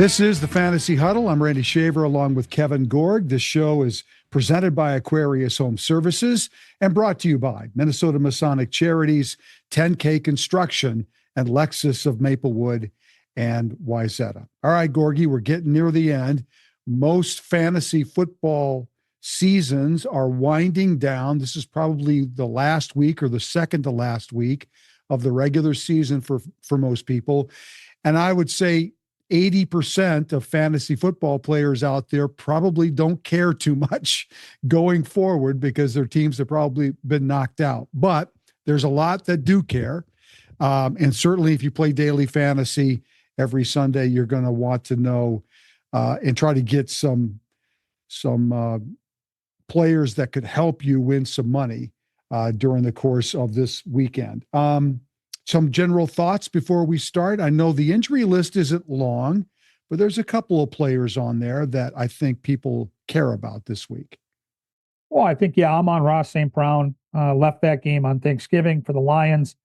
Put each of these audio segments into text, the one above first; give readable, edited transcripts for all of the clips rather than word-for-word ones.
This is the Fantasy Huddle. I'm Randy Shaver along with Kevin Gorg. This show is presented by Aquarius Home Services and brought to you by Minnesota Masonic Charities, 10K Construction, and Lexus of Maplewood and Wayzata. All right, Gorgie, we're getting near the end. Most fantasy football seasons are winding down. This is probably the last week or the second to last week of the regular season for most people. And I would say 80% of fantasy football players out there probably don't care too much going forward because their teams have probably been knocked out. But there's a lot that do care. And certainly if you play daily fantasy every Sunday, you're going to want to know and try to get some players that could help you win some money during the course of this weekend. Some general thoughts before we start. I know the injury list isn't long, but there's a couple of players on there that I think people care about this week. Well, I think, Amon-Ra St. Brown left that game on Thanksgiving for the Lions.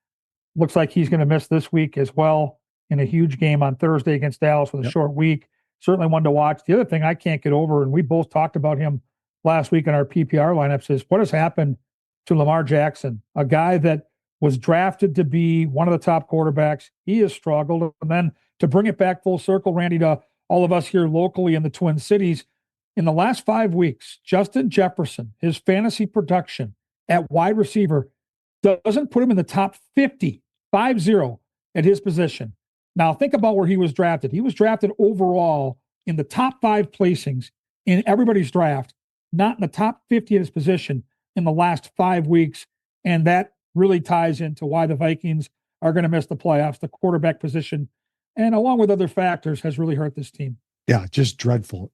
Looks like he's going to miss this week as well in a huge game on Thursday against Dallas with a short week. Certainly one to watch. The other thing I can't get over, and we both talked about him last week in our PPR lineups, is what has happened to Lamar Jackson, a guy that was drafted to be one of the top quarterbacks. He has struggled. And then to bring it back full circle, Randy, to all of us here locally in the Twin Cities, in the last 5 weeks, Justin Jefferson, his fantasy production at wide receiver doesn't put him in the top 50 at his position. Now, think about where he was drafted. He was drafted overall in the top 5 placings in everybody's draft, not in the top 50 at his position in the last 5 weeks. And that really ties into why the Vikings are going to miss the playoffs. The quarterback position, and along with other factors, has really hurt this team. Yeah, just dreadful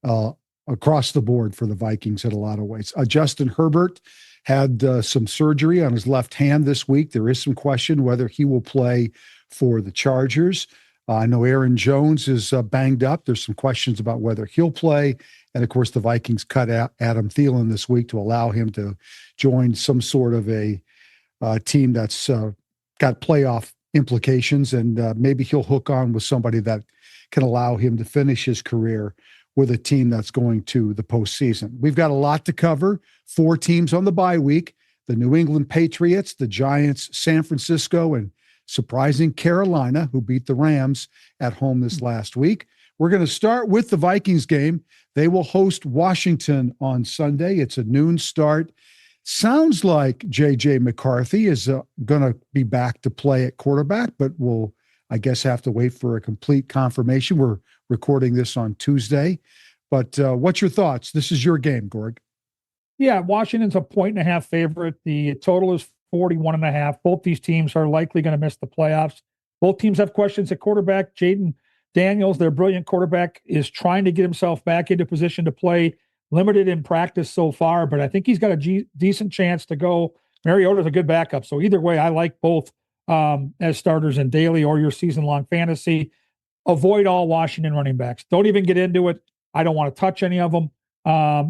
across the board for the Vikings in a lot of ways. Justin Herbert had some surgery on his left hand this week. There is some question whether he will play for the Chargers. I know Aaron Jones is banged up. There's some questions about whether he'll play. And, of course, the Vikings cut out Adam Thielen this week to allow him to join some sort of a team that's got playoff implications, and maybe he'll hook on with somebody that can allow him to finish his career with a team that's going to the postseason. We've got a lot to cover. 4 teams on the bye week: the New England Patriots, the Giants, San Francisco, and surprising Carolina, who beat the Rams at home this last week. We're going to start with the Vikings game. They will host Washington on Sunday. It's a noon start. Sounds like J.J. McCarthy is going to be back to play at quarterback, but we'll, I guess, have to wait for a complete confirmation. We're recording this on Tuesday. But what's your thoughts? This is your game, Gorg. Yeah, Washington's a 1.5 favorite. The total is 41.5. Both these teams are likely going to miss the playoffs. Both teams have questions at quarterback. Jaden Daniels, their brilliant quarterback, is trying to get himself back into position to play. Limited in practice so far, but I think he's got a decent chance to go. Mariota's a good backup. So either way, I like both as starters in daily or your season-long fantasy. Avoid all Washington running backs. Don't even get into it. I don't want to touch any of them.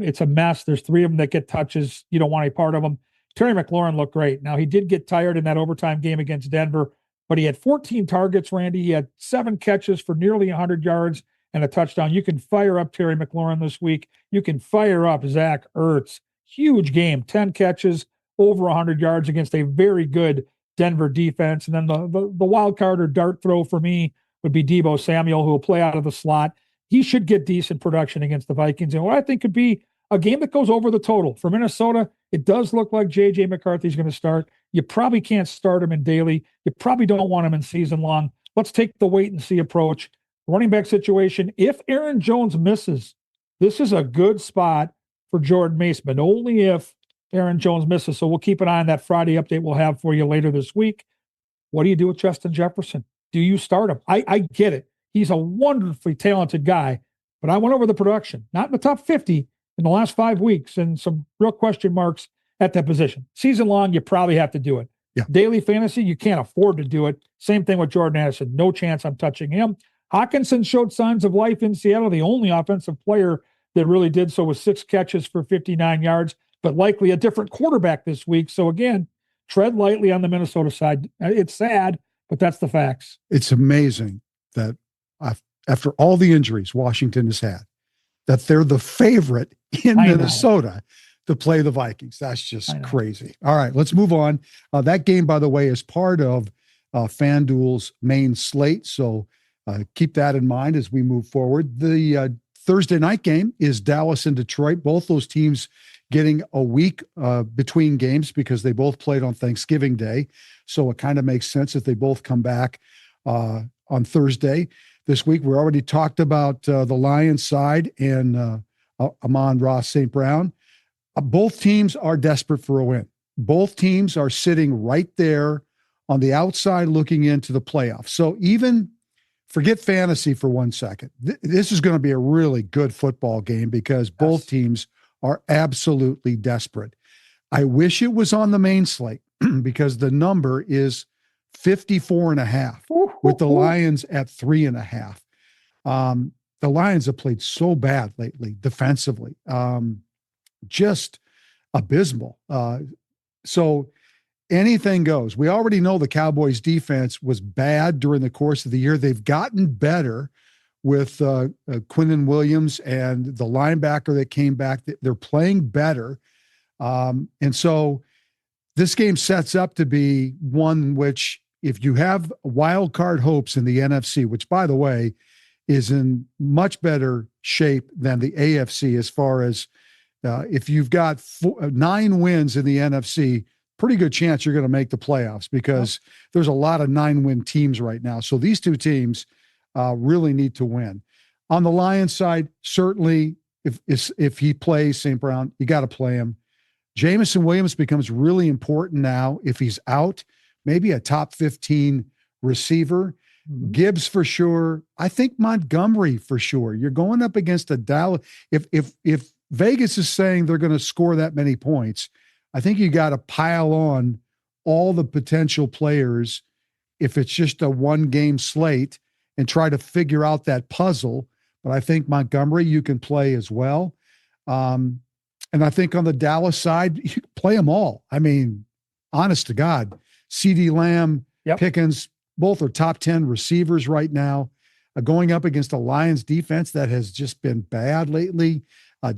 It's a mess. There's 3 of them that get touches. You don't want any part of them. Terry McLaurin looked great. Now, he did get tired in that overtime game against Denver, but he had 14 targets, Randy. He had 7 catches for nearly 100 yards and a touchdown. You can fire up Terry McLaurin this week. You can fire up Zach Ertz. Huge game, 10 catches, over 100 yards against a very good Denver defense. And then the wild card or dart throw for me would be Deebo Samuel, who will play out of the slot. He should get decent production against the Vikings. And what I think could be a game that goes over the total. For Minnesota, it does look like J.J. McCarthy's going to start. You probably can't start him in daily. You probably don't want him in season long. Let's take the wait and see approach. Running back situation, if Aaron Jones misses, this is a good spot for Jordan Mason, but only if Aaron Jones misses. So we'll keep an eye on that Friday update we'll have for you later this week. What do you do with Justin Jefferson? Do you start him? I get it. He's a wonderfully talented guy, but I went over the production, not in the top 50 in the last 5 weeks, and some real question marks at that position. Season long, you probably have to do it. Yeah. Daily fantasy, you can't afford to do it. Same thing with Jordan Addison. No chance I'm touching him. Hawkinson showed signs of life in Seattle. The only offensive player that really did so with 6 catches for 59 yards, but likely a different quarterback this week. So again, tread lightly on the Minnesota side. It's sad, but that's the facts. It's amazing that after all the injuries Washington has had, that they're the favorite in Minnesota to play the Vikings. That's just crazy. All right, let's move on. That game, by the way, is part of FanDuel's main slate. So keep that in mind as we move forward. The Thursday night game is Dallas and Detroit. Both those teams getting a week between games because they both played on Thanksgiving Day. So it kind of makes sense if they both come back on Thursday this week. We already talked about the Lions side and Amon-Ra St. Brown. Both teams are desperate for a win. Both teams are sitting right there on the outside looking into the playoffs. So even forget fantasy for 1 second. This is going to be a really good football game because both teams are absolutely desperate. I wish it was on the main slate because the number is 54.5 with the Lions at 3.5. The Lions have played so bad lately defensively. Just abysmal. So anything goes. We already know the Cowboys defense was bad during the course of the year. They've gotten better with Quinnen Williams and the linebacker that came back. They're playing better. And so this game sets up to be one which, if you have wild card hopes in the NFC, which, by the way, is in much better shape than the AFC as far as if you've got 9 wins in the NFC, pretty good chance you're going to make the playoffs because there's a lot of 9-win teams right now. So these two teams really need to win. On the Lions side, certainly if he plays St. Brown, you got to play him. Jameson Williams becomes really important now. If he's out, maybe a top 15 receiver. Gibbs for sure. I think Montgomery for sure. You're going up against a Dallas. If Vegas is saying they're going to score that many points, I think you got to pile on all the potential players if it's just a 1-game slate and try to figure out that puzzle. But I think Montgomery you can play as well. And I think on the Dallas side, you play them all. I mean, honest to God, CeeDee Lamb, Pickens, both are top 10 receivers right now. Going up against a Lions defense that has just been bad lately.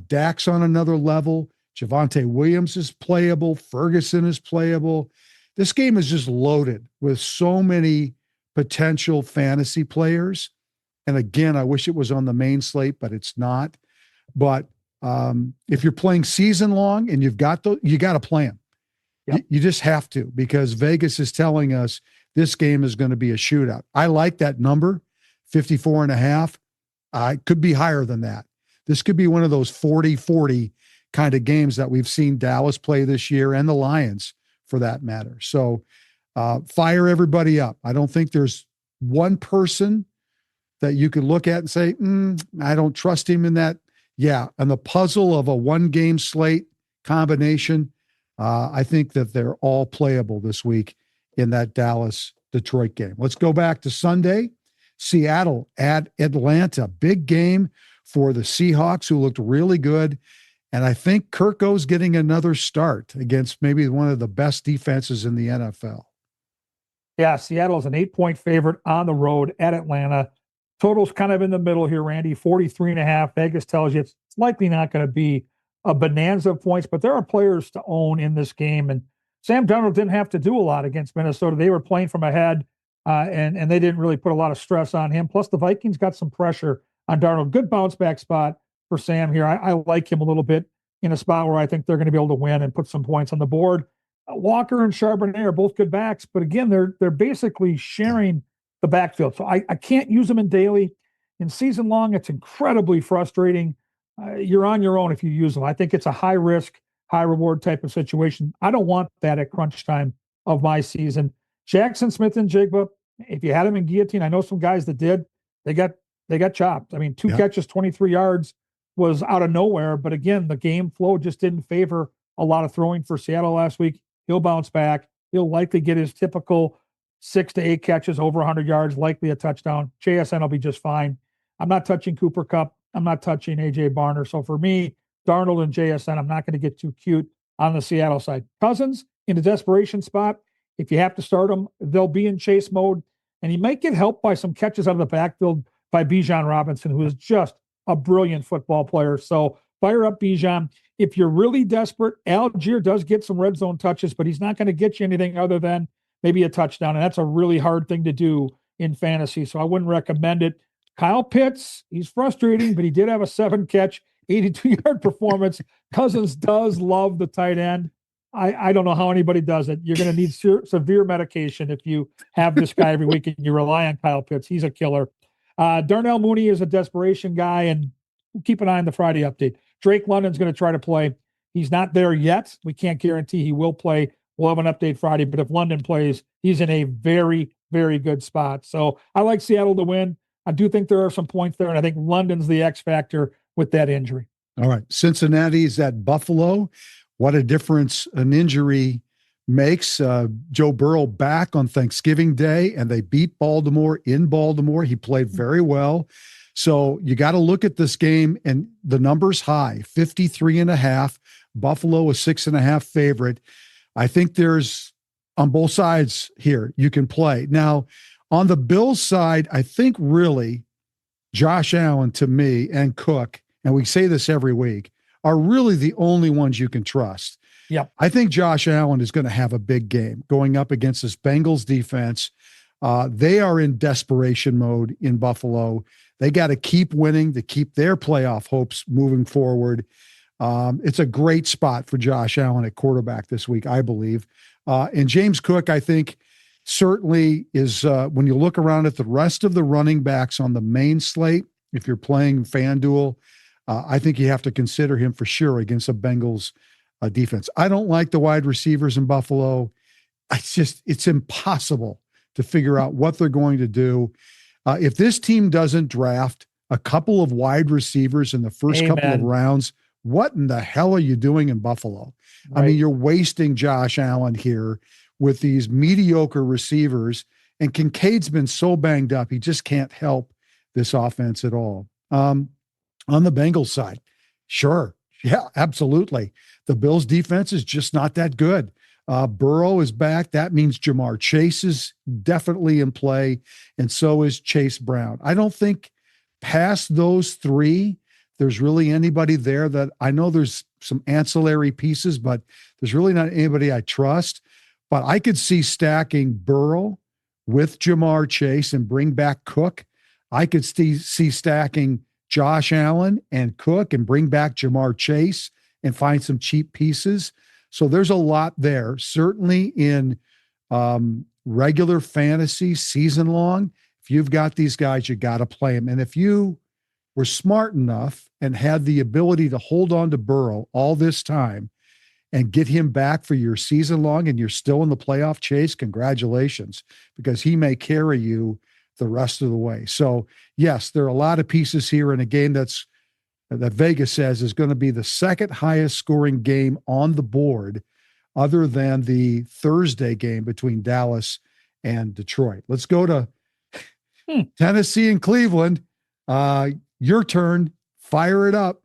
Dak's on another level. Javonte Williams is playable. Ferguson is playable. This game is just loaded with so many potential fantasy players. And again, I wish it was on the main slate, but it's not. But if you're playing season long and you've got you got to play them. You just have to, because Vegas is telling us this game is going to be a shootout. I like that number, 54.5. It could be higher than that. This could be one of those 40-40 kind of games that we've seen Dallas play this year, and the Lions for that matter. So fire everybody up. I don't think there's one person that you could look at and say, I don't trust him in that. Yeah. And the puzzle of a 1-game slate combination, I think that they're all playable this week in that Dallas-Detroit game. Let's go back to Sunday. Seattle at Atlanta. Big game for the Seahawks, who looked really good. And I think Kirko's getting another start against maybe one of the best defenses in the NFL. Yeah, Seattle is an 8-point favorite on the road at Atlanta. Total's kind of in the middle here, Randy, 43.5. Vegas tells you it's likely not going to be a bonanza of points, but there are players to own in this game. And Sam Darnold didn't have to do a lot against Minnesota. They were playing from ahead, and they didn't really put a lot of stress on him. Plus, the Vikings got some pressure on Darnold. Good bounce back spot for Sam here. I like him a little bit in a spot where I think they're going to be able to win and put some points on the board. Walker and Charbonnet are both good backs, but again, they're basically sharing the backfield. So I can't use them in daily. In season long, it's incredibly frustrating. You're on your own if you use them. I think it's a high risk, high reward type of situation. I don't want that at crunch time of my season. Jackson Smith and Jigba, if you had him in guillotine, I know some guys that did, they got chopped. I mean, 2 catches, 23 yards was out of nowhere. But again, the game flow just didn't favor a lot of throwing for Seattle last week. He'll bounce back. He'll likely get his typical 6 to 8 catches, over 100 yards, likely a touchdown. JSN will be just fine. I'm not touching Cooper Kupp. I'm not touching A.J. Barner. So for me, Darnold and JSN, I'm not going to get too cute on the Seattle side. Cousins in a desperation spot. If you have to start them, they'll be in chase mode. And he might get helped by some catches out of the backfield by Bijan Robinson, who is just a brilliant football player. So fire up Bijan. If you're really desperate, Algier does get some red zone touches, but he's not going to get you anything other than maybe a touchdown. And that's a really hard thing to do in fantasy. So I wouldn't recommend it. Kyle Pitts, he's frustrating, but he did have a 7-catch, 82-yard performance. Cousins does love the tight end. I don't know how anybody does it. You're going to need severe medication if you have this guy every week and you rely on Kyle Pitts. He's a killer. Darnell Mooney is a desperation guy, and keep an eye on the Friday update. Drake London's going to try to play. He's not there yet. We can't guarantee he will play. We'll have an update Friday, but if London plays, he's in a very, very good spot. So I like Seattle to win. I do think there are some points there, and I think London's the X factor with that injury. All right. Cincinnati's at Buffalo. What a difference an injury makes. Joe Burrow back on Thanksgiving Day, and they beat Baltimore in Baltimore. He played very well. So you got to look at this game, and the number's high, 53.5. Buffalo a 6.5 favorite. I think there's on both sides here you can play. Now, on the Bills side, I think really Josh Allen to me and Cook, and we say this every week, are really the only ones you can trust. Yep. I think Josh Allen is going to have a big game going up against this Bengals defense. They are in desperation mode in Buffalo. They got to keep winning to keep their playoff hopes moving forward. It's a great spot for Josh Allen at quarterback this week, I believe. And James Cook, I think, certainly is, when you look around at the rest of the running backs on the main slate, if you're playing FanDuel, I think you have to consider him for sure against a Bengals defense. I don't like the wide receivers in Buffalo. It's impossible to figure out what they're going to do. If this team doesn't draft a couple of wide receivers in the first couple of rounds, what in the hell are you doing in Buffalo? Right. I mean, you're wasting Josh Allen here with these mediocre receivers, and Kincaid's been so banged up, he just can't help this offense at all. On the Bengals side, sure. Yeah, absolutely. The Bills defense is just not that good. Burrow is back. That means Jamar Chase is definitely in play, and so is Chase Brown. I don't think past those three, there's really anybody there that I know there's some ancillary pieces, but there's really not anybody I trust. But I could see stacking Burrow with Jamar Chase and bring back Cook. I could see stacking Josh Allen and Cook and bring back Jamar Chase and find some cheap pieces. So there's a lot there. Certainly in regular fantasy season long, if you've got these guys, you got to play them. And if you were smart enough and had the ability to hold on to Burrow all this time and get him back for your season long and you're still in the playoff chase, congratulations, because he may carry you the rest of the way. So yes, there are a lot of pieces here in a game that Vegas says is going to be the second highest scoring game on the board other than the Thursday game between Dallas and Detroit. Let's go to Tennessee and Cleveland. Your turn. Fire it up.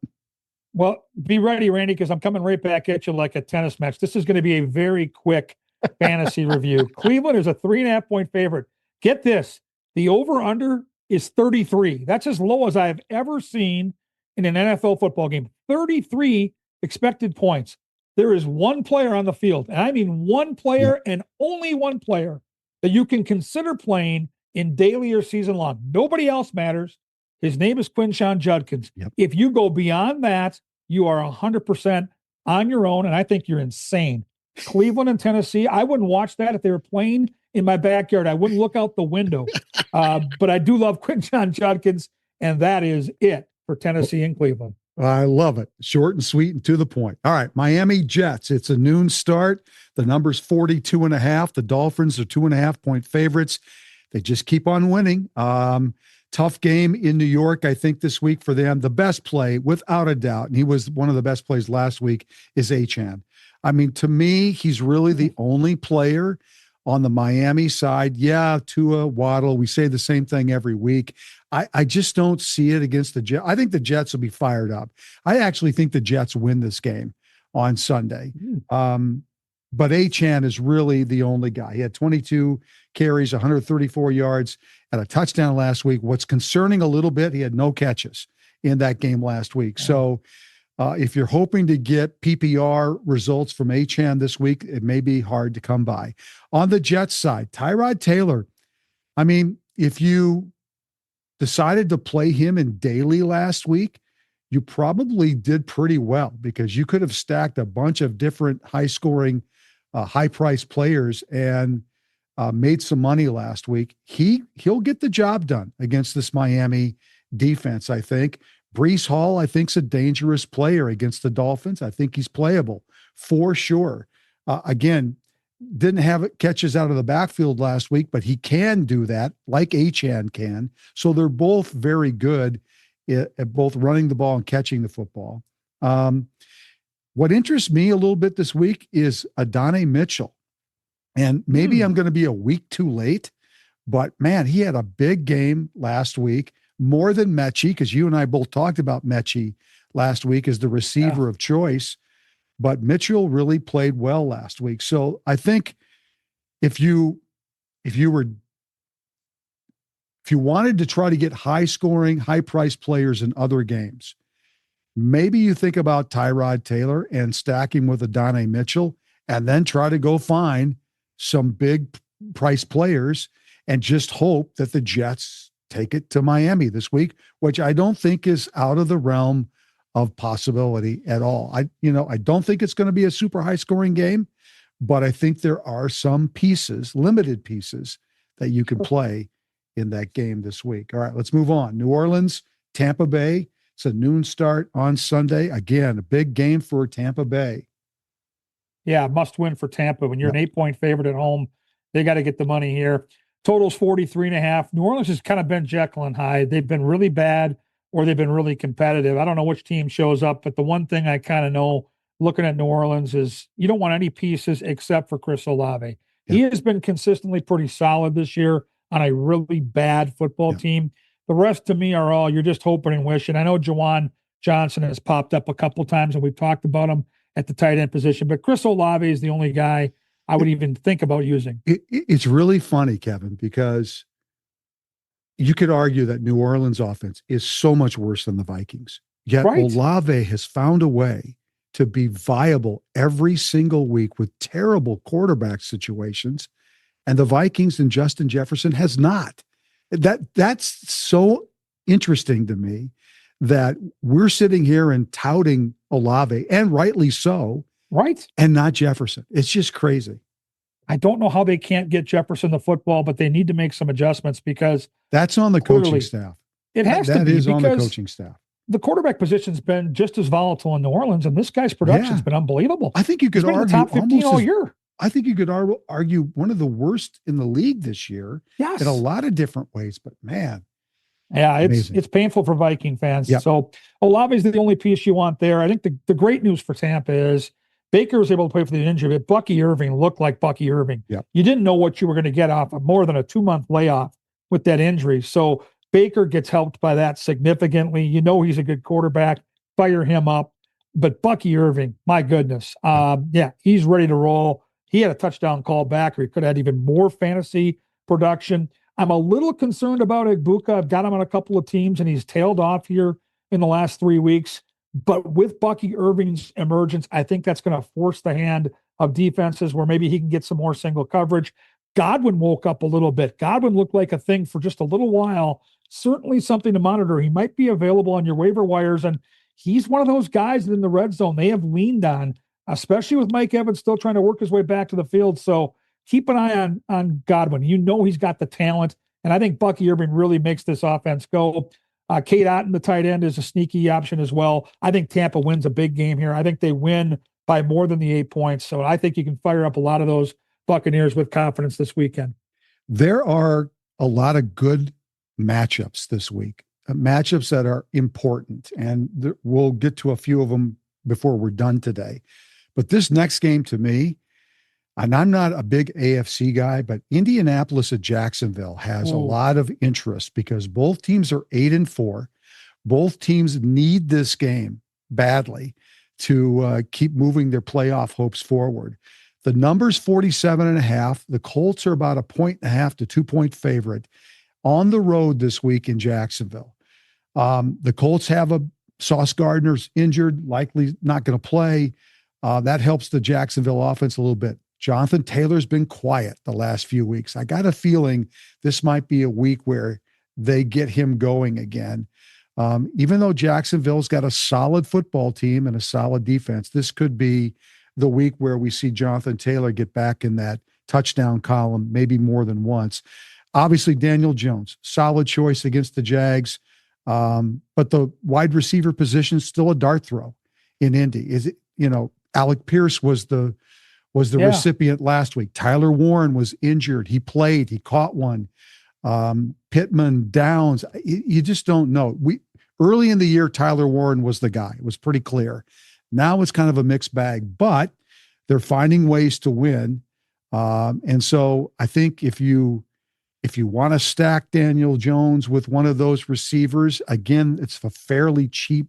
Well, be ready, Randy, because I'm coming right back at you like a tennis match. This is going to be a very quick fantasy review. Cleveland is a 3.5-point favorite. Get this. The over-under is 33. That's as low as I have ever seen in an NFL football game. 33 expected points. There is one player on the field, and I mean one player and only one player that you can consider playing in daily or season long. Nobody else matters. His name is Quinshon Judkins. Yep. If you go beyond that, you are 100% on your own, and I think you're insane. Cleveland and Tennessee, I wouldn't watch that if they were playing in my backyard. I wouldn't look out the window. But I do love Quinshon Judkins, and that is it for Tennessee and Cleveland. I love it. Short and sweet and to the point. All right, Miami Jets. It's a noon start. The number's 42.5. The Dolphins are 2.5-point favorites. They just keep on winning. Tough game in New York, I think, this week for them. The best play, without a doubt, and he was one of the best plays last week, is Achane. I mean, to me, he's really the only player on the Miami side. Yeah, Tua, Waddle, we say the same thing every week. I just don't see it against the Jets. I think the Jets will be fired up. I actually think the Jets win this game on Sunday. but Achan is really the only guy. He had 22 carries, 134 yards, and a touchdown last week. What's concerning a little bit, he had no catches in that game last week. So if you're hoping to get PPR results from Achan this week, it may be hard to come by. On the Jets side, Tyrod Taylor, I mean, if you decided to play him in daily last week, you probably did pretty well because you could have stacked a bunch of different high-scoring, high-priced players and made some money last week. He'll get the job done against this Miami defense, I think. Breece Hall, I think, is a dangerous player against the Dolphins. I think he's playable for sure. Again, didn't have catches out of the backfield last week, but he can do that like Achan can. So they're both very good at both running the ball and catching the football. What interests me a little bit this week is Adonai Mitchell. And maybe I'm going to be a week too late, but man, he had a big game last week, more than Mechie, because you and I both talked about Mechie last week as the receiver of choice. But Mitchell really played well last week. So I think if you wanted to try to get high scoring, high priced players in other games, maybe you think about Tyrod Taylor and stack him with Adonai Mitchell and then try to go find some big price players and just hope that the Jets take it to Miami this week, which I don't think is out of the realm of possibility at all. I don't think it's going to be a super high scoring game, but I think there are some pieces, limited pieces, that you can play in that game this week. All right, let's move on. New Orleans, Tampa Bay. It's a noon start on Sunday. Again, a big game for Tampa Bay. Yeah, must win for Tampa. When you're an 8-point favorite at home, they got to get the money here. Total's 43.5. New Orleans has kind of been Jekyll and Hyde. They've been really bad or they've been really competitive. I don't know which team shows up, but the one thing I kind of know looking at New Orleans is you don't want any pieces except for Chris Olave. Yeah. He has been consistently pretty solid this year on a really bad football team. The rest to me are all you're just hoping and wishing. I know Juwan Johnson has popped up a couple times and we've talked about him at the tight end position, but Chris Olave is the only guy I would even think about using. It's really funny, Kevin, because you could argue that New Orleans offense is so much worse than the Vikings. Yet Olave has found a way to be viable every single week with terrible quarterback situations. And the Vikings and Justin Jefferson has not. That's so interesting to me that we're sitting here and touting Olave, and rightly so, right? And not Jefferson. It's just crazy. I don't know how they can't get Jefferson the football, but they need to make some adjustments because that's on the coaching staff. It has to be. That is on the coaching staff. The quarterback position's been just as volatile in New Orleans, and this guy's production's been unbelievable. I think you could argue top 15 all year. I think you could argue one of the worst in the league this year. Yes. In a lot of different ways, but man. Yeah, it's painful for Viking fans. Yep. So Olave is the only piece you want there. I think the great news for Tampa is Baker was able to play for the injury, but Bucky Irving looked like Bucky Irving. Yep. You didn't know what you were going to get off of more than a 2-month layoff with that injury. So Baker gets helped by that significantly. You know he's a good quarterback. Fire him up. But Bucky Irving, my goodness. He's ready to roll. He had a touchdown call back, or he could have had even more fantasy production. I'm a little concerned about Igbuka. I've got him on a couple of teams, and he's tailed off here in the last 3 weeks. But with Bucky Irving's emergence, I think that's going to force the hand of defenses where maybe he can get some more single coverage. Godwin woke up a little bit. Godwin looked like a thing for just a little while. Certainly something to monitor. He might be available on your waiver wires, and he's one of those guys in the red zone they have leaned on, especially with Mike Evans still trying to work his way back to the field. So keep an eye on Godwin. You know he's got the talent, and I think Bucky Irving really makes this offense go. Kate Otten, the tight end, is a sneaky option as well. I think Tampa wins a big game here. I think they win by more than the 8 points. So I think you can fire up a lot of those Buccaneers with confidence this weekend. There are a lot of good matchups this week, matchups that are important, and we'll get to a few of them before we're done today. But this next game to me, and I'm not a big AFC guy, but Indianapolis at Jacksonville has a lot of interest because both teams are 8-4. Both teams need this game badly to keep moving their playoff hopes forward. The number's 47.5. The Colts are about 1.5 to 2 point favorite on the road this week in Jacksonville. The Colts have Sauce Gardner's injured, likely not going to play. That helps the Jacksonville offense a little bit. Jonathan Taylor's been quiet the last few weeks. I got a feeling this might be a week where they get him going again. Even though Jacksonville's got a solid football team and a solid defense, this could be the week where we see Jonathan Taylor get back in that touchdown column, maybe more than once. Obviously, Daniel Jones, solid choice against the Jags. But the wide receiver position is still a dart throw in Indy. Is it, Alec Pierce was the recipient last week. Tyler Warren was injured. He played, he caught one. Pittman, Downs, you just don't know. Early in the year, Tyler Warren was the guy. It was pretty clear. Now it's kind of a mixed bag, but they're finding ways to win. And so I think if you want to stack Daniel Jones with one of those receivers, again, it's a fairly cheap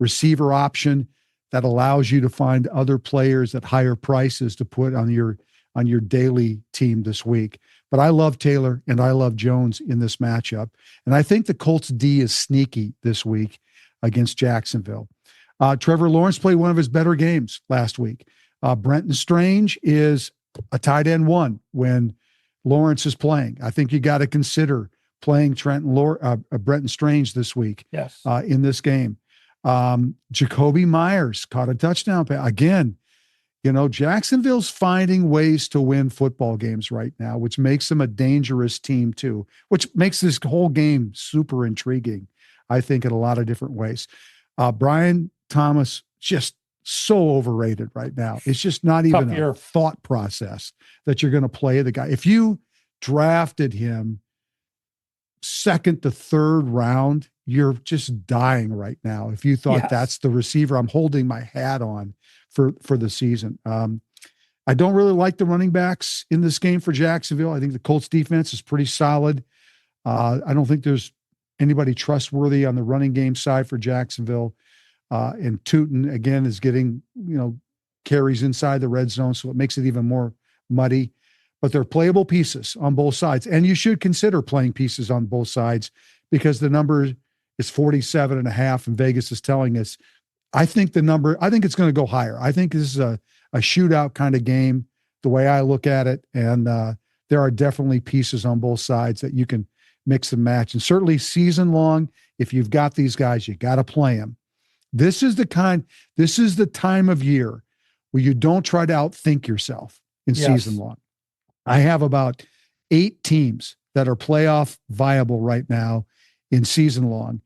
receiver option that allows you to find other players at higher prices to put on your daily team this week. But I love Taylor and I love Jones in this matchup. And I think the Colts D is sneaky this week against Jacksonville. Trevor Lawrence played one of his better games last week. Brenton Strange is a tight end one when Lawrence is playing. I think you got to consider playing Brenton Strange this week. Yes. In this game. Jacoby Myers caught a touchdown pass. Again, Jacksonville's finding ways to win football games right now, which makes them a dangerous team too, which makes this whole game super intriguing, I think, in a lot of different ways. Brian Thomas, just so overrated right now. It's just not even a thought process that you're going to play the guy. If you drafted him second to third round, you're just dying right now. If you thought that's the receiver I'm holding my hat on for the season. I don't really like the running backs in this game for Jacksonville. I think the Colts defense is pretty solid. I don't think there's anybody trustworthy on the running game side for Jacksonville. And Tootin, again, is getting, carries inside the red zone, so it makes it even more muddy. But they're playable pieces on both sides. And you should consider playing pieces on both sides because the number is 47.5, and Vegas is telling us. I think it's going to go higher. I think this is a shootout kind of game, the way I look at it. And there are definitely pieces on both sides that you can mix and match. And certainly season long, if you've got these guys, you got to play them. This is the time of year where you don't try to outthink yourself in season long. I have about 8 teams that are playoff viable right now in season long.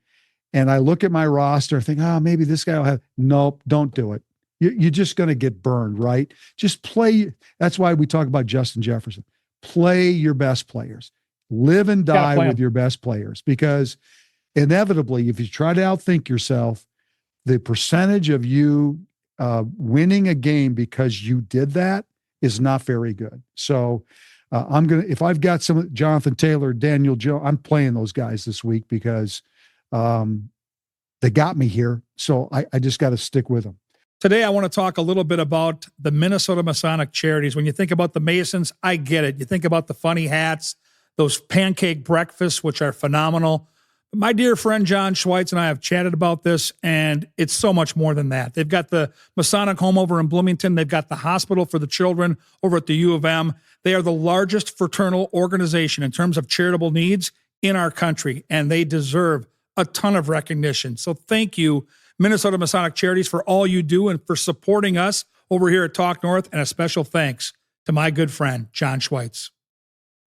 And I look at my roster and think, maybe this guy will have, nope, don't do it. You're just going to get burned, right? Just play. That's why we talk about Justin Jefferson. Play your best players. Live and die with your best players, because inevitably, if you try to outthink yourself, the percentage of you winning a game because you did that is not very good. So if I've got some Jonathan Taylor, Daniel Jones, I'm playing those guys this week because they got me here. So I just got to stick with them. Today, I want to talk a little bit about the Minnesota Masonic Charities. When you think about the Masons, I get it. You think about the funny hats, those pancake breakfasts, which are phenomenal. My dear friend John Schweitz and I have chatted about this, and it's so much more than that. They've got the Masonic home over in Bloomington. They've got the hospital for the children over at the U of M. They are the largest fraternal organization in terms of charitable needs in our country, and they deserve a ton of recognition. So thank you, Minnesota Masonic Charities, for all you do and for supporting us over here at Talk North, and a special thanks to my good friend, John Schweitz.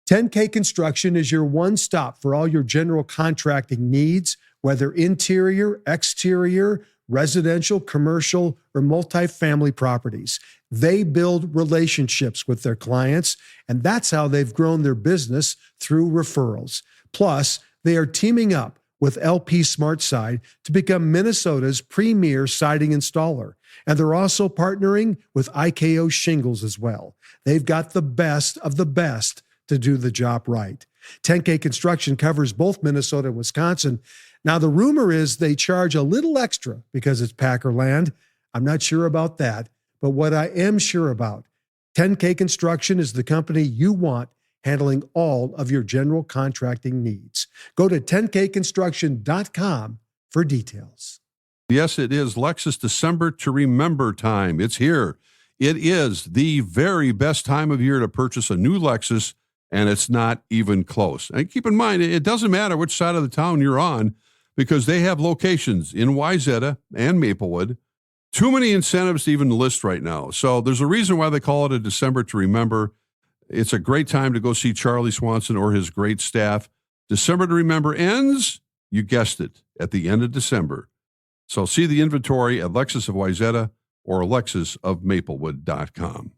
10K Construction is your one stop for all your general contracting needs, whether interior, exterior, residential, commercial, or multifamily properties. They build relationships with their clients, and that's how they've grown their business, through referrals. Plus, they are teaming up with LP SmartSide to become Minnesota's premier siding installer. And they're also partnering with IKO Shingles as well. They've got the best of the best to do the job right. 10K Construction covers both Minnesota and Wisconsin. Now, the rumor is they charge a little extra because it's Packer land. I'm not sure about that, but what I am sure about, 10K Construction is the company you want handling all of your general contracting needs. Go to 10kconstruction.com for details. Yes, it is Lexus December to Remember time. It's here. It is the very best time of year to purchase a new Lexus, and it's not even close. And keep in mind, it doesn't matter which side of the town you're on, because they have locations in Wayzata and Maplewood. Too many incentives to even list right now. So there's a reason why they call it a December to Remember. It's a great time to go see Charlie Swanson or his great staff. December to Remember ends, you guessed it, at the end of December. So see the inventory at Lexus of Wayzata or lexusofmaplewood.com.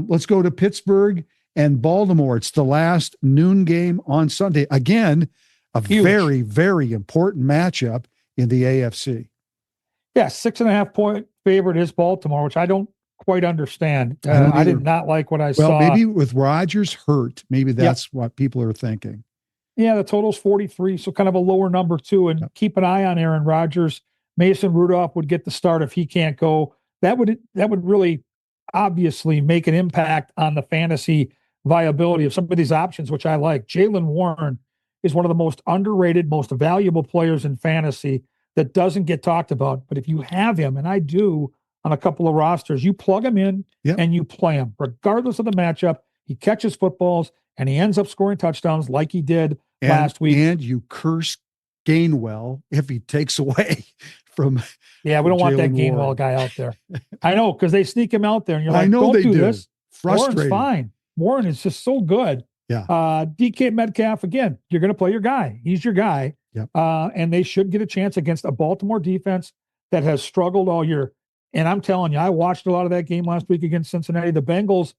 Let's go to Pittsburgh and Baltimore. It's the last noon game on Sunday. Again, a Huge. very, very important matchup in the AFC. Yeah, 6.5 point favorite is Baltimore, which I don't quite understand. I don't I did either. not like what I saw. Well, maybe with Rodgers hurt, maybe that's what people are thinking. Yeah, the total's 43, so kind of a lower number too. And keep an eye on Aaron Rodgers. Mason Rudolph would get the start if he can't go. That would really obviously make an impact on the fantasy viability of some of these options, which I like. Jaylen Warren is one of the most underrated, most valuable players in fantasy that doesn't get talked about. But if you have him, and I do on a couple of rosters, you plug him in and you play him. Regardless of the matchup, he catches footballs and he ends up scoring touchdowns like he did last week. And you curse Gainwell if he takes away from Yeah, we don't want that Jaylen Gainwell Warren. guy out there. I know, because they sneak him out there and you're like, I know don't they do do. this. Frustrating. Warren's fine. Warren is just so good. Yeah. DK Metcalf, again, you're going to play your guy. He's your guy. Yep. And they should get a chance against a Baltimore defense that has struggled all year. And I'm telling you, I watched a lot of that game last week against Cincinnati. The Bengals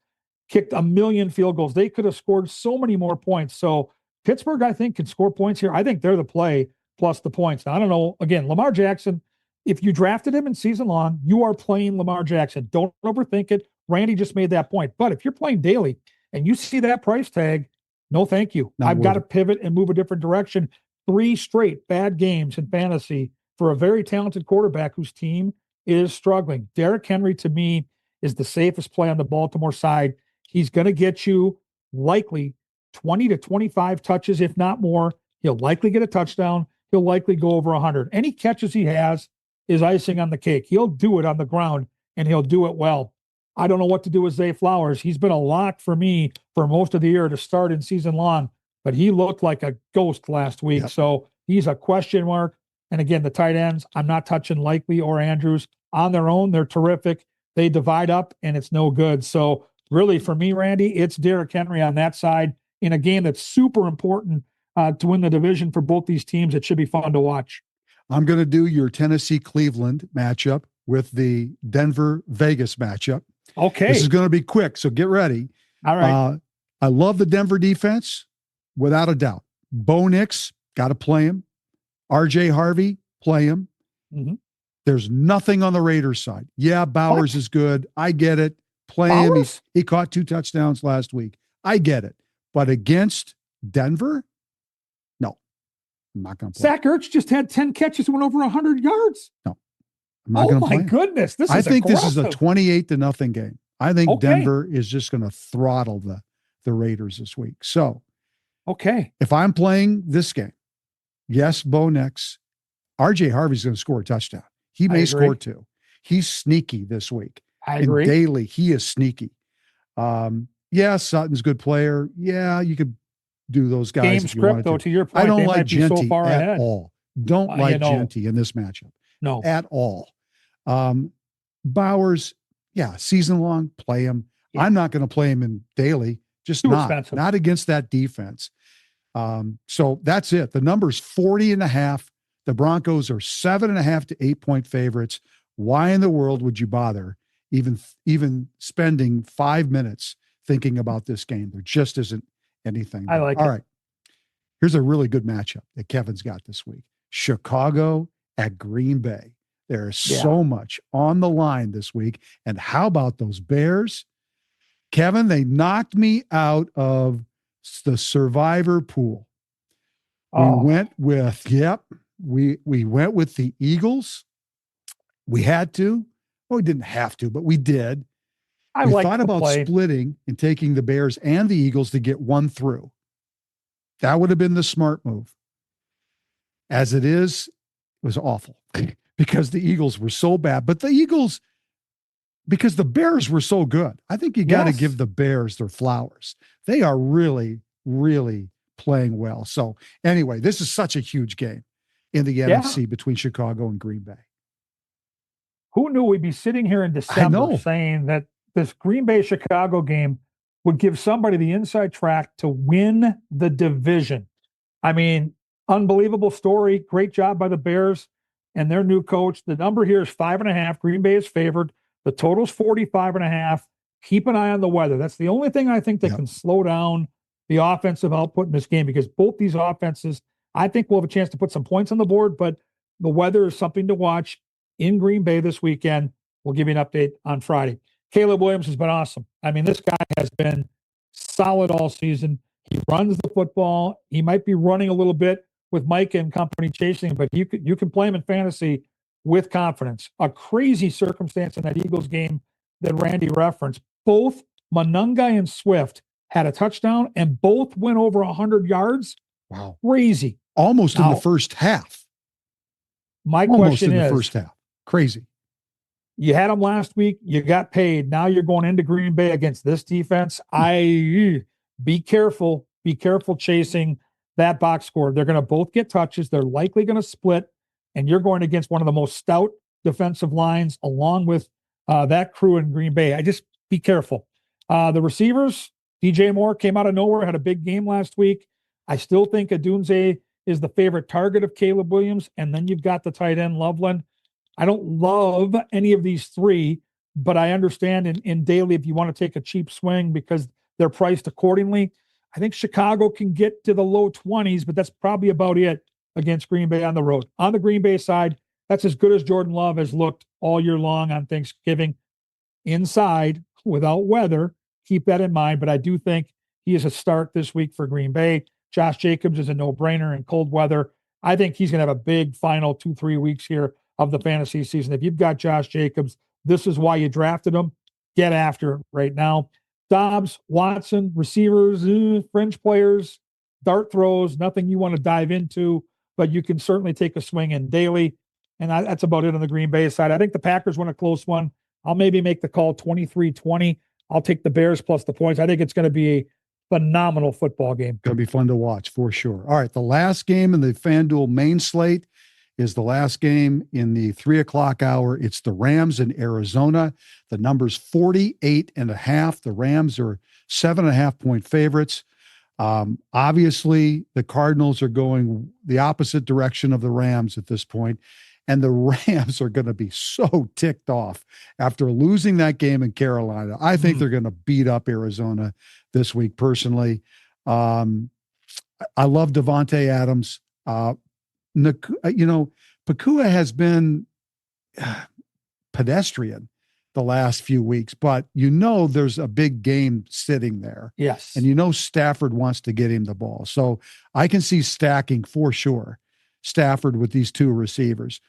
kicked a million field goals. They could have scored so many more points. So Pittsburgh, I think, can score points here. I think they're the play plus the points. Now, I don't know. Again, Lamar Jackson, if you drafted him in season long, you are playing Lamar Jackson. Don't overthink it. Randy just made that point. But if you're playing daily and you see that price tag, no, thank you. Not I've worth got to it. pivot and move a different direction. 3 straight bad games in fantasy for a very talented quarterback whose team is struggling. Derrick Henry, to me, is the safest play on the Baltimore side. He's going to get you likely 20 to 25 touches, if not more. He'll likely get a touchdown. He'll likely go over 100. Any catches he has is icing on the cake. He'll do it on the ground, and he'll do it well. I don't know what to do with Zay Flowers. He's been a lock for me for most of the year to start in season long, but he looked like a ghost last week. Yep. So he's a question mark. And again, the tight ends, I'm not touching Likely or Andrews on their own. They're terrific. They divide up and it's no good. So really for me, Randy, it's Derrick Henry on that side in a game that's super important to win the division for both these teams. It should be fun to watch. I'm going to do your Tennessee-Cleveland matchup with the Denver-Vegas matchup. Okay. This is going to be quick, so get ready. All right. I love the Denver defense, without a doubt. Bo Nix, got to play him. RJ Harvey, play him. Mhm. There's nothing on the Raiders side. Yeah, Bowers is good. I get it. Play him. Bowers? He caught 2 touchdowns last week. I get it. But against Denver, no, I'm not going to play. Zach Ertz just had 10 catches and went over 100 yards. I'm not going to play. My goodness. This is I think this is a aggressive. 28-0 game. I think Okay. Denver is just going to throttle the Raiders this week. So Okay. if I'm playing this game, yes, Bo Nix, RJ Harvey's going to score a touchdown. He may agree. score 2. He's sneaky this week. I And agree. daily, he is sneaky. Yeah, Sutton's a good player. Yeah, you could do those guys Game if you wanted script, though, to. to your point, I don't they like might be so Genty far at ahead. all. Don't You like know. Genty in this matchup No. at all. Bowers, yeah, season long, play him. Yeah. I'm not going to play him in daily, just Too not expensive. not against that defense. So that's it. The number's 40.5. The Broncos are 7.5 to 8-point favorites. Why in the world would you bother even spending 5 minutes thinking about this game? There just isn't anything. I there. like All it. right. Here's a really good matchup that Kevin's got this week. Chicago at Green Bay. There is so much on the line this week. And how about those Bears? Kevin, they knocked me out of the survivor pool. We went with, we went with the Eagles. We had to. Well, we didn't have to, but we did. I We like thought the about play. splitting and taking the Bears and the Eagles to get one through. That would have been the smart move. As it is, it was awful because the Eagles were so bad. But the Eagles, because the Bears were so good, I think you got to Yes. give the Bears their flowers. They are really, really playing well. So anyway, this is such a huge game in the NFC between Chicago and Green Bay. Who knew we'd be sitting here in know. December saying that this Green Bay Chicago game would give somebody the inside track to win the division? I mean, unbelievable story. Great job by the Bears and their new coach. The number here is 5.5. Green Bay is favored. The total's 45.5. Keep an eye on the weather. That's the only thing I think that can slow down the offensive output in this game, because both these offenses, I think, will have a chance to put some points on the board, but the weather is something to watch in Green Bay this weekend. We'll give you an update on Friday. Caleb Williams has been awesome. I mean, this guy has been solid all season. He runs the football. He might be running a little bit with Mike and company chasing, but you can play him in fantasy with confidence. A crazy circumstance in that Eagles game that Randy referenced. Both Monunga and Swift had a touchdown, and both went over 100 yards. Wow. Crazy. Almost in the first half. My Almost question in the is, first half. Crazy. you had them last week. You got paid. Now you're going into Green Bay against this defense. Be careful. Be careful chasing that box score. They're going to both get touches. They're likely going to split, and you're going against one of the most stout defensive lines along with that crew in Green Bay. I just be careful. The receivers, DJ Moore came out of nowhere, had a big game last week. I still think Adunze is the favorite target of Caleb Williams, and then you've got the tight end Loveland. I don't love any of these three, but I understand in daily if you want to take a cheap swing because they're priced accordingly. I think Chicago can get to the low 20s, but that's probably about it against Green Bay on the road. On the Green Bay side, that's as good as Jordan Love has looked all year long on Thanksgiving. Inside, without weather, keep that in mind, but I do think he is a start this week for Green Bay. Josh Jacobs is a no-brainer in cold weather. I think he's going to have a big final 2-3 weeks here of the fantasy season. If you've got Josh Jacobs, this is why you drafted him. Get after it right now. Dobbs, Watson, receivers, fringe players, dart throws, nothing you want to dive into, but you can certainly take a swing in daily. And that's about it on the Green Bay side. I think the Packers win a close one. I'll maybe make the call 23-20. I'll take the Bears plus the points. I think it's going to be a phenomenal football game. Going to be fun to watch for sure. All right. The last game in the FanDuel main slate is the last game in the 3:00 hour. It's the Rams in Arizona. The number's 48.5. The Rams are 7.5-point favorites. Obviously, the Cardinals are going the opposite direction of the Rams at this point. And the Rams are going to be so ticked off after losing that game in Carolina. I think they're going to beat up Arizona this week, personally. I love Devontae Adams. Pakua has been pedestrian the last few weeks, but there's a big game sitting there. Yes. And Stafford wants to get him the ball. So I can see stacking for sure Stafford with these two receivers.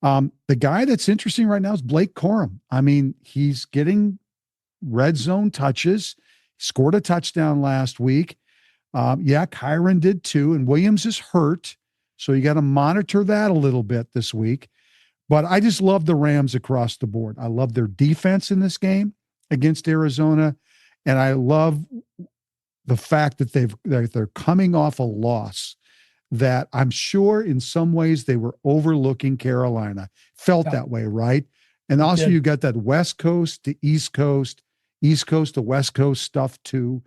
The guy that's interesting right now is Blake Corum. I mean, he's getting red zone touches, scored a touchdown last week. Kyron did too, and Williams is hurt. So you got to monitor that a little bit this week. But I just love the Rams across the board. I love their defense in this game against Arizona. And I love the fact that they're coming off a loss that I'm sure in some ways they were overlooking Carolina. Felt that way, right? And also you got that West Coast to East Coast to West Coast stuff too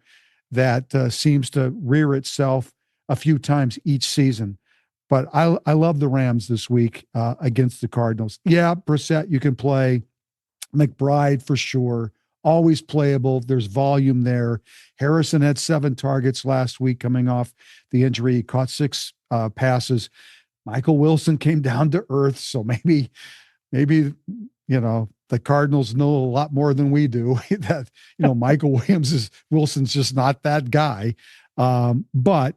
that seems to rear itself a few times each season. But I love the Rams this week against the Cardinals. Yeah, Brissett, you can play. McBride for sure. Always playable. There's volume there. Harrison had 7 targets last week coming off the injury. He caught 6 passes. Michael Wilson came down to earth. So maybe, the Cardinals know a lot more than we do that, Michael Wilson's just not that guy. But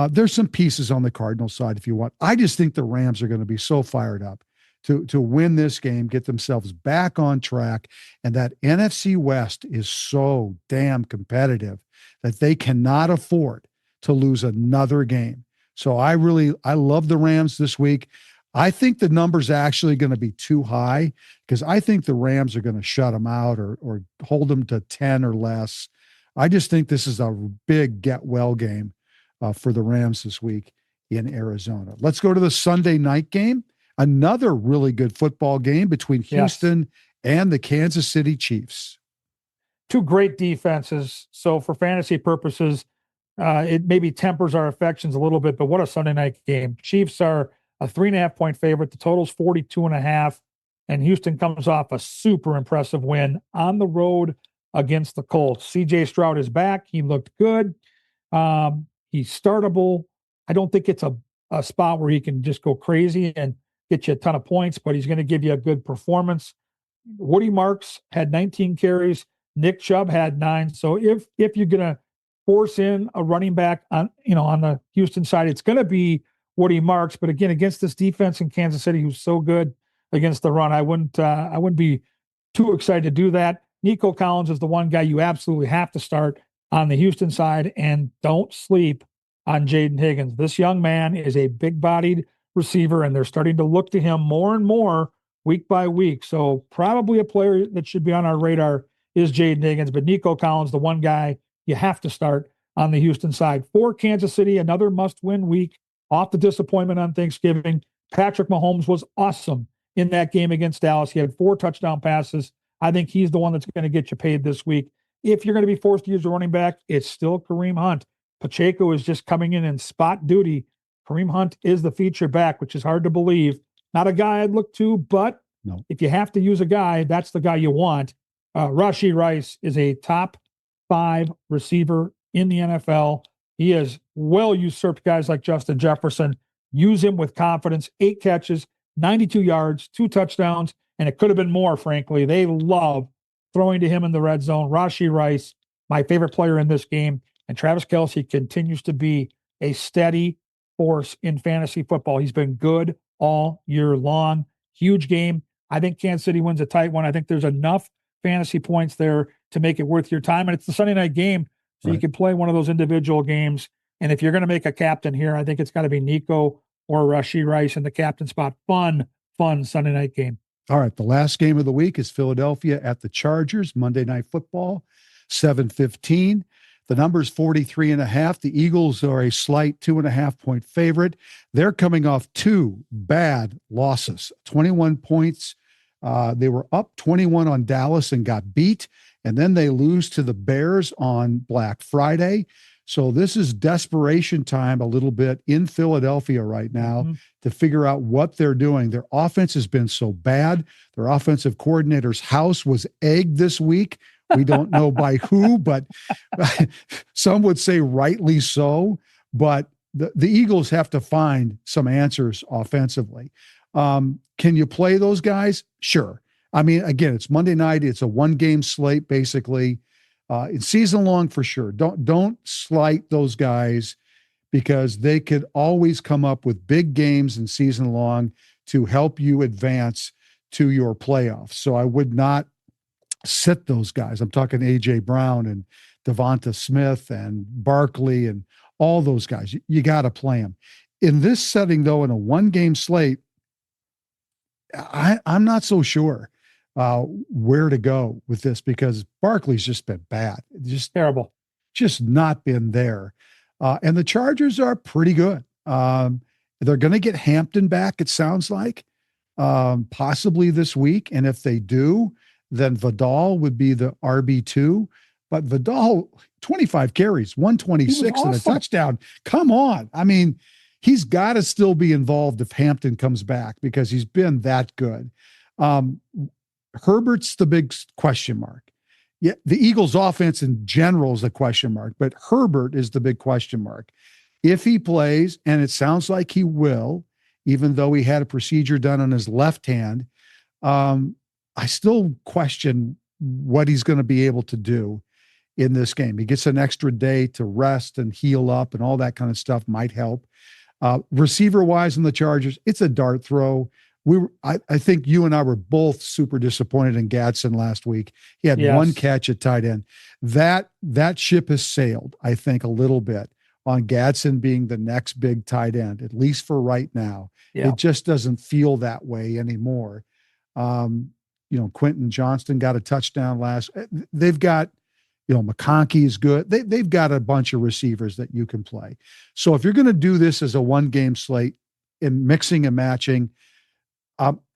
there's some pieces on the Cardinal side if you want. I just think the Rams are going to be so fired up. to win this game, get themselves back on track. And that NFC West is so damn competitive that they cannot afford to lose another game. So I love the Rams this week. I think the number's actually going to be too high because I think the Rams are going to shut them out or hold them to 10 or less. I just think this is a big get well game for the Rams this week in Arizona. Let's go to the Sunday night game. Another really good football game between Houston and the Kansas City Chiefs. Two great defenses. So for fantasy purposes, it maybe tempers our affections a little bit, but what a Sunday night game. Chiefs are a 3.5-point favorite. The total's 42.5, and Houston comes off a super impressive win on the road against the Colts. CJ Stroud is back. He looked good. He's startable. I don't think it's a spot where he can just go crazy and get you a ton of points, but he's going to give you a good performance. Woody Marks had 19 carries. Nick Chubb had 9. So if you're going to force in a running back on the Houston side, it's going to be Woody Marks. But again, against this defense in Kansas City, who's so good against the run, I wouldn't be too excited to do that. Nico Collins is the one guy you absolutely have to start on the Houston side, and don't sleep on Jaden Higgins. This young man is a big-bodied receiver, and they're starting to look to him more and more week by week. So probably a player that should be on our radar is Jaden Higgins, but Nico Collins, the one guy you have to start on the Houston side. For Kansas City, another must-win week off the disappointment on Thanksgiving. Patrick Mahomes was awesome in that game against Dallas. He had 4 touchdown passes. I think he's the one that's going to get you paid this week. If you're going to be forced to use a running back, it's still Kareem Hunt. Pacheco is just coming in spot duty. Kareem Hunt is the feature back, which is hard to believe. Not a guy I'd look to, but if you have to use a guy, that's the guy you want. Rashee Rice is a top 5 receiver in the NFL. He has well usurped guys like Justin Jefferson. Use him with confidence. 8 catches, 92 yards, 2 touchdowns, and it could have been more, frankly. They love throwing to him in the red zone. Rashee Rice, my favorite player in this game. And Travis Kelce continues to be a steady force in fantasy football. He's been good all year long. Huge game. I think Kansas City wins a tight one. I think there's enough fantasy points there to make it worth your time. And it's the Sunday night game, so you can play one of those individual games. And if you're going to make a captain here, I think it's got to be Nico or Rashee Rice in the captain spot. Fun Sunday night game. All right, the last game of the week is Philadelphia at the Chargers, Monday Night Football, 7:15. The number's 43.5. The Eagles are a slight 2.5-point favorite. They're coming off 2 bad losses, 21 points. They were up 21 on Dallas and got beat, and then they lose to the Bears on Black Friday. So this is desperation time a little bit in Philadelphia right now to figure out what they're doing. Their offense has been so bad. Their offensive coordinator's house was egged this week. We don't know by who, but some would say rightly so. But the Eagles have to find some answers offensively. Can you play those guys? Sure. I mean, again, it's Monday night. It's a 1-game slate, basically. It's season long for sure. Don't slight those guys because they could always come up with big games in season long to help you advance to your playoffs. So I would not sit those guys. I'm talking A.J. Brown and Devonta Smith and Barkley and all those guys. You got to play them. In this setting, though, in a 1-game slate, I'm not so sure where to go with this because Barkley's just been bad. Just terrible. Just not been there. And the Chargers are pretty good. They're going to get Hampton back, it sounds like, possibly this week. And if they do, then Vidal would be the RB2. But Vidal, 25 carries, 126 and a touchdown. Come on. I mean, he's got to still be involved if Hampton comes back because he's been that good. Herbert's the big question mark. Yeah, the Eagles' offense in general is a question mark, but Herbert is the big question mark. If he plays, and it sounds like he will, even though he had a procedure done on his left hand, I still question what he's going to be able to do in this game. He gets an extra day to rest and heal up and all that kind of stuff might help. Receiver-wise in the Chargers, it's a dart throw. I think you and I were both super disappointed in Gadsden last week. He had Yes. one catch at tight end. That ship has sailed, I think, a little bit on Gadsden being the next big tight end, at least for right now. Yeah. It just doesn't feel that way anymore. Quinton Johnston got a touchdown they've got, McConkey is good. They've got a bunch of receivers that you can play. So if you're going to do this as a 1-game slate and mixing and matching,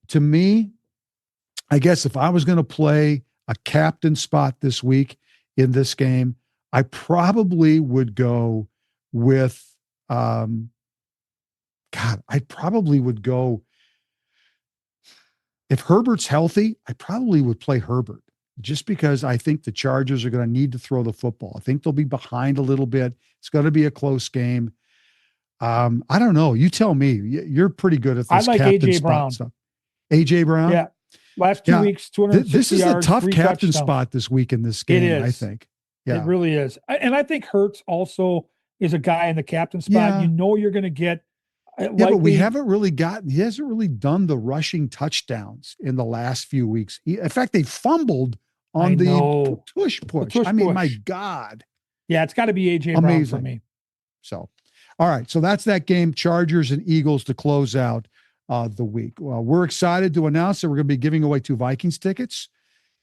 to me, I guess if I was going to play a captain spot this week in this game, I probably would go with, I probably would go, if Herbert's healthy, I probably would play Herbert just because I think the Chargers are going to need to throw the football. I think they'll be behind a little bit. It's going to be a close game. I don't know. You tell me. You're pretty good at this. I like captain A.J. spot Brown. stuff. A.J. Brown? Yeah. Last 2 weeks, 260 This is yards, a tough 3 captain touchdowns. spot this week in this game, It is. I think. Yeah. It really is. And I think Hurts also is a guy in the captain spot. Yeah. You're going to get. But he hasn't really done the rushing touchdowns in the last few weeks. In fact, they fumbled on the push. My God. Yeah, it's got to be A.J. Brown for me. So, all right. So that's that game, Chargers and Eagles to close out the week. We're excited to announce that we're going to be giving away 2 Vikings tickets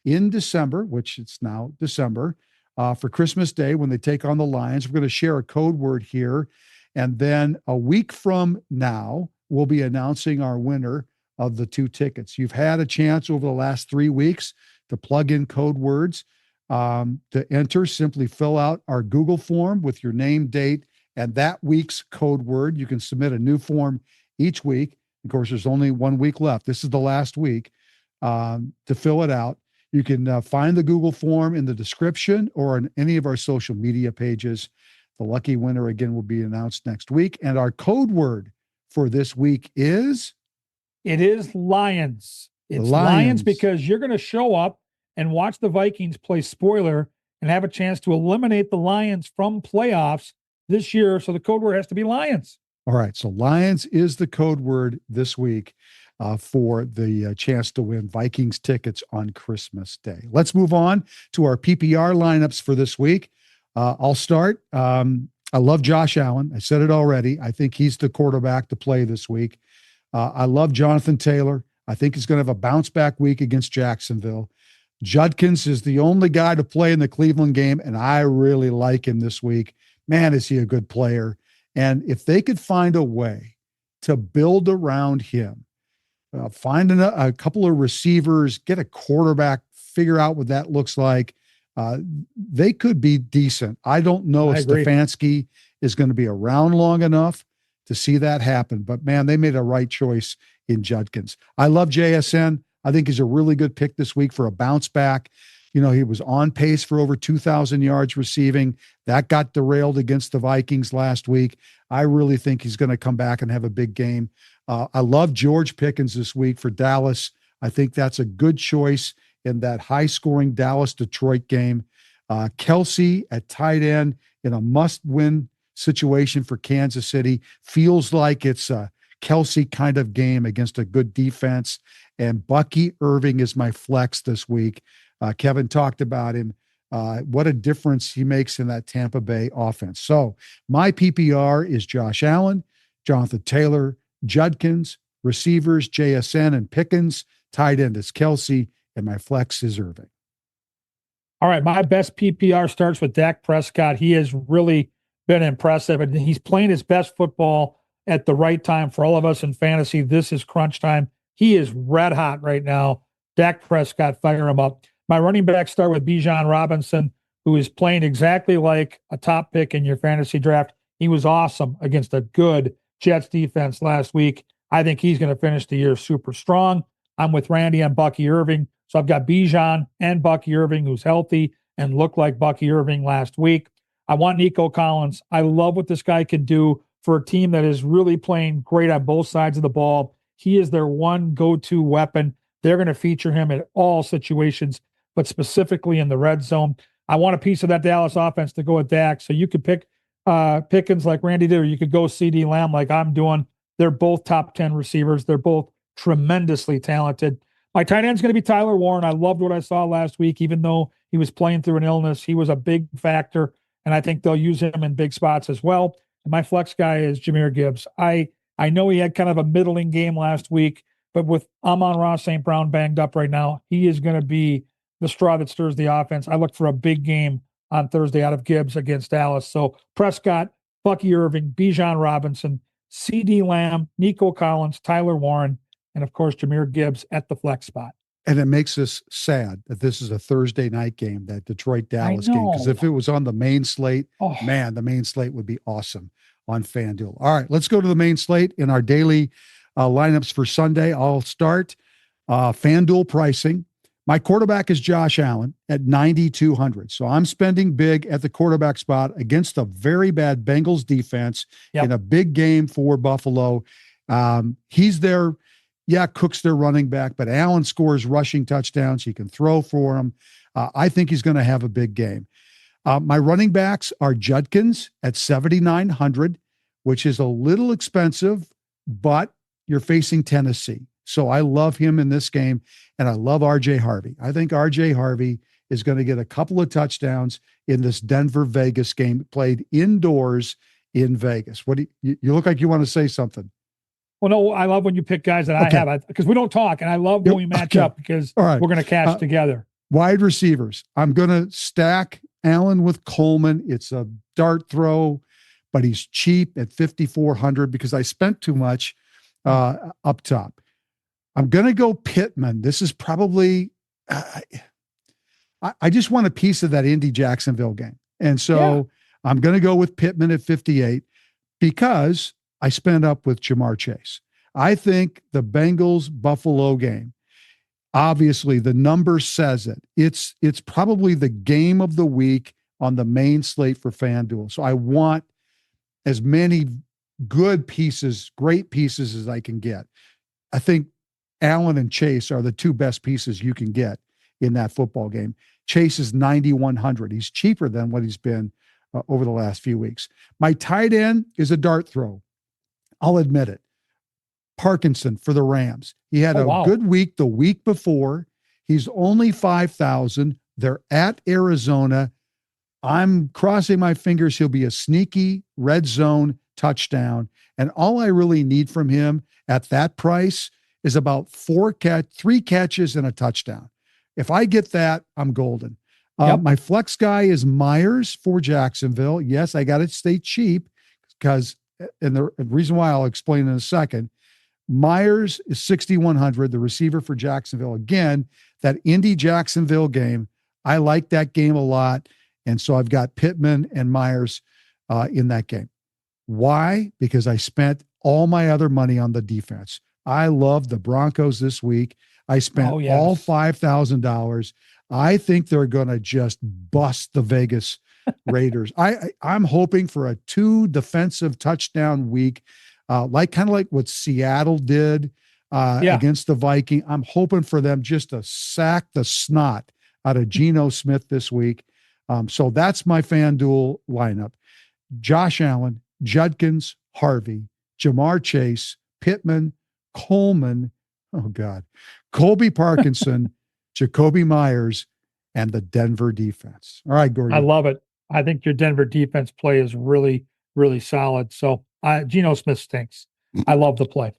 in December, which it's now December, for Christmas Day when they take on the Lions. We're going to share a code word here. And then a week from now, we'll be announcing our winner of the 2 tickets. You've had a chance over the last 3 weeks to plug in code words to enter. Simply fill out our Google form with your name, date, and that week's code word. You can submit a new form each week. Of course, there's only 1 week left. This is the last week to fill it out. You can find the Google form in the description or on any of our social media pages. The lucky winner, again, will be announced next week. And our code word for this week is? It is Lions. It's Lions because you're going to show up and watch the Vikings play spoiler and have a chance to eliminate the Lions from playoffs this year. So the code word has to be Lions. All right. So Lions is the code word this week for the chance to win Vikings tickets on Christmas Day. Let's move on to our PPR lineups for this week. I'll start. I love Josh Allen. I said it already. I think he's the quarterback to play this week. I love Jonathan Taylor. I think he's going to have a bounce back week against Jacksonville. Judkins is the only guy to play in the Cleveland game, and I really like him this week. Man, is he a good player. And if they could find a way to build around him, find a couple of receivers, get a quarterback, figure out what that looks like, they could be decent. I don't know if Stefanski is going to be around long enough to see that happen, but man, they made a right choice in Judkins. I love JSN. I think he's a really good pick this week for a bounce back. He was on pace for over 2,000 yards receiving. That got derailed against the Vikings last week. I really think he's going to come back and have a big game. I love George Pickens this week for Dallas. I think that's a good choice in that high-scoring Dallas-Detroit game. Kelsey at tight end in a must-win situation for Kansas City. Feels like it's a Kelsey kind of game against a good defense. And Bucky Irving is my flex this week. Kevin talked about him. What a difference he makes in that Tampa Bay offense. So my PPR is Josh Allen, Jonathan Taylor, Judkins, receivers, JSN and Pickens. Tight end is Kelsey, and my flex is Irving. All right, my best PPR starts with Dak Prescott. He has really been impressive, and he's playing his best football at the right time for all of us in fantasy. This is crunch time. He is red hot right now. Dak Prescott, fire him up. My running back start with Bijan Robinson, who is playing exactly like a top pick in your fantasy draft. He was awesome against a good Jets defense last week. I think he's going to finish the year super strong. I'm with Randy on Bucky Irving. So I've got Bijan and Bucky Irving, who's healthy and looked like Bucky Irving last week. I want Nico Collins. I love what this guy can do for a team that is really playing great on both sides of the ball. He is their one go-to weapon. They're going to feature him in all situations, but specifically in the red zone. I want a piece of that Dallas offense to go with Dak. So you could pick Pickens like Randy did, or you could go CD Lamb like I'm doing. They're both top 10 receivers. They're both tremendously talented. My tight end's going to be Tyler Warren. I loved what I saw last week, even though he was playing through an illness. He was a big factor, and I think they'll use him in big spots as well. And my flex guy is Jahmyr Gibbs. I know he had kind of a middling game last week, but with Amon-Ra St. Brown banged up right now, he is going to be the straw that stirs the offense. I look for a big game on Thursday out of Gibbs against Dallas. So Prescott, Bucky Irving, Bijan Robinson, CD Lamb, Nico Collins, Tyler Warren, and of course, Jahmyr Gibbs at the flex spot. And it makes us sad that this is a Thursday night game, that Detroit-Dallas game, because if it was on the main slate, man, the main slate would be awesome on FanDuel. All right, let's go to the main slate in our daily lineups for Sunday. I'll start FanDuel pricing. My quarterback is Josh Allen at 9,200. So I'm spending big at the quarterback spot against a very bad Bengals defense in a big game for Buffalo. He's there. Yeah, Cook's their running back, but Allen scores rushing touchdowns. He can throw for him. I think he's going to have a big game. My running backs are Judkins at 7,900, which is a little expensive, but you're facing Tennessee. So I love him in this game, and I love R.J. Harvey. I think R.J. Harvey is going to get a couple of touchdowns in this Denver-Vegas game played indoors in Vegas. What do you look like you want to say something? Well, no, I love when you pick guys that I have, because we don't talk, and I love when we match up because we're going to cash together. Wide receivers. I'm going to stack Allen with Coleman. It's a dart throw, but he's cheap at 5,400 because I spent too much up top. I'm going to go Pittman. This is probably, I just want a piece of that Indy-Jacksonville game. And so I'm going to go with Pittman at 58 because I spent up with Jamar Chase. I think the Bengals-Buffalo game, obviously the number says it. It's probably the game of the week on the main slate for FanDuel. So I want as many good pieces, great pieces as I can get. I think Allen and Chase are the two best pieces you can get in that football game. Chase is 9,100. He's cheaper than what he's been over the last few weeks. My tight end is a dart throw. I'll admit it. Parkinson for the Rams. He had a good week the week before. He's only 5,000. They're at Arizona. I'm crossing my fingers he'll be a sneaky red zone touchdown. And all I really need from him at that price is about 3 catches and a touchdown. If I get that, I'm golden. My flex guy is Myers for Jacksonville. Yes, I got to stay cheap because, and the reason why I'll explain in a second, Myers is 6,100, the receiver for Jacksonville. Again, that Indy-Jacksonville game, I like that game a lot. And so I've got Pittman and Myers in that game. Why? Because I spent all my other money on the defense. I love the Broncos this week. I spent all $5,000. I think they're going to just bust the Vegas Raiders. I'm hoping for a 2 defensive touchdown week, kind of like what Seattle did against the Viking. I'm hoping for them just to sack the snot out of Geno Smith this week. So that's my FanDuel lineup. Josh Allen, Judkins, Harvey, Jamar Chase, Pittman, Coleman, Colby Parkinson, Jacoby Myers, and the Denver defense. All right, Gordon. I love it. I think your Denver defense play is really, really solid. So Geno Smith stinks. I love the play.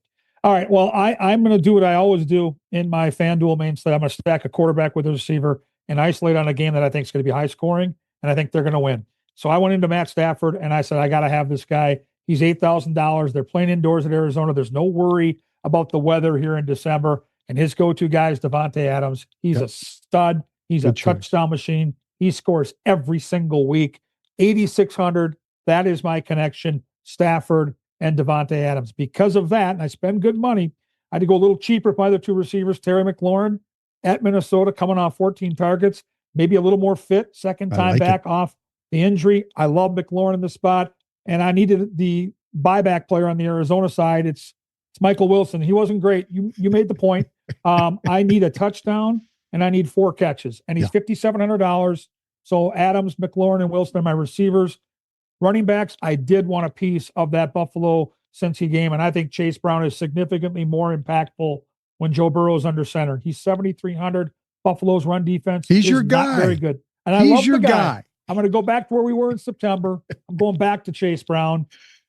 All right. Well, I'm going to do what I always do in my FanDuel main slate. I'm going to stack a quarterback with a receiver and isolate on a game that I think is going to be high scoring, and I think they're going to win. So I went into Matt Stafford, and I said, I got to have this guy. He's $8,000. They're playing indoors at Arizona. There's no worry about the weather here in December. And his go-to guy is Davante Adams. He's a stud. He's a touchdown machine. He scores every single week. 8,600. That is my connection. Stafford and Davante Adams. Because of that, and I spend good money, I had to go a little cheaper with my other 2 receivers. Terry McLaurin at Minnesota, coming off 14 targets, maybe a little more fit, second time back off the injury. I love McLaurin in the spot, and I needed the buyback player on the Arizona side. It's Michael Wilson. He wasn't great. You made the point. I need a touchdown, and I need 4 catches, and he's $5,700. So Adams, McLaurin, and Wilson are my receivers. Running backs, I did want a piece of that Buffalo Cincy game, and I think Chase Brown is significantly more impactful when Joe Burrow's under center. He's 7,300. Buffalo's run defense He's is your not guy. very good. And I He's love your the guy. guy. I'm going to go back to where we were in September. I'm going back to Chase Brown,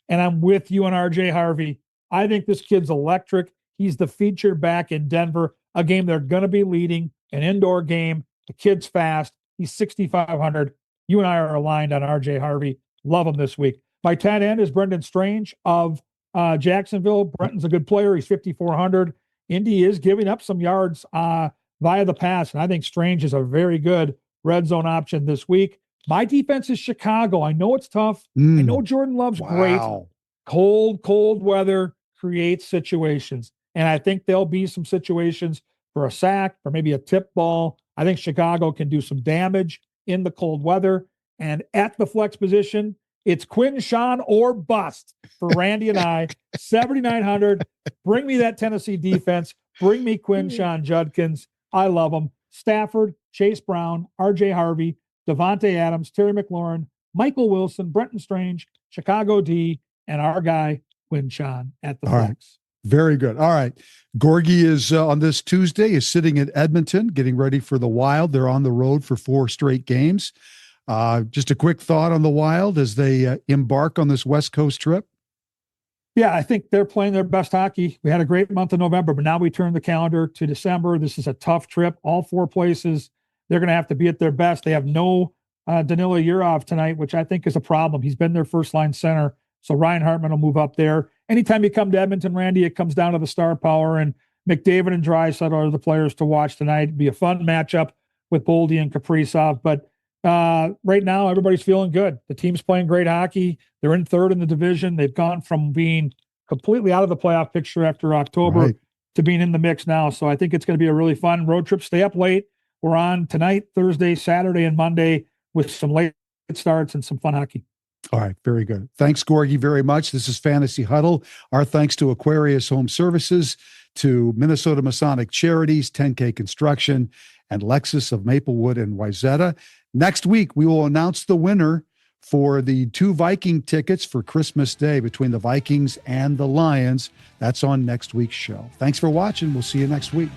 and I'm with you on RJ Harvey. I think this kid's electric. He's the featured back in Denver, a game they're going to be leading, an indoor game. The kid's fast. He's 6,500. You and I are aligned on RJ Harvey. Love him this week. My tight end is Brendan Strange of Jacksonville. Brenton's a good player. He's 5,400. Indy is giving up some yards via the pass, and I think Strange is a very good red zone option this week. My defense is Chicago. I know it's tough. I know Jordan Love's great. Cold weather creates situations. And I think there'll be some situations for a sack or maybe a tip ball. I think Chicago can do some damage in the cold weather. And at the flex position, it's Quinshon or bust for Randy and I. 7,900. Bring me that Tennessee defense. Bring me Quinshon Judkins. I love him. Stafford, Chase Brown, RJ Harvey, Devontae Adams, Terry McLaurin, Michael Wilson, Brenton Strange, Chicago D, and our guy, Quinshon at the flex. Very good. All right. Gorgie is on this Tuesday is sitting at Edmonton, getting ready for the Wild. They're on the road for 4 straight games. Just a quick thought on the Wild as they embark on this West Coast trip. Yeah, I think they're playing their best hockey. We had a great month of November, but now we turn the calendar to December. This is a tough trip. All 4 places, they're going to have to be at their best. They have no Danila Yurov tonight, which I think is a problem. He's been their first-line center, so Ryan Hartman will move up there. Anytime you come to Edmonton, Randy, it comes down to the star power, and McDavid and Draisaitl are the players to watch tonight. It'd be a fun matchup with Boldy and Kaprizov, but right now, everybody's feeling good. The team's playing great hockey. They're in third in the division. They've gone from being completely out of the playoff picture after October to being in the mix now. So I think it's going to be a really fun road trip. Stay up late. We're on tonight, Thursday, Saturday, and Monday with some late starts and some fun hockey. All right. Very good. Thanks, Gorgie, very much. This is Fantasy Huddle. Our thanks to Aquarius Home Services, to Minnesota Masonic Charities, 10K Construction, and Lexus of Maplewood and Wayzata. Next week, we will announce the winner for the 2 Viking tickets for Christmas Day between the Vikings and the Lions. That's on next week's show. Thanks for watching. We'll see you next week.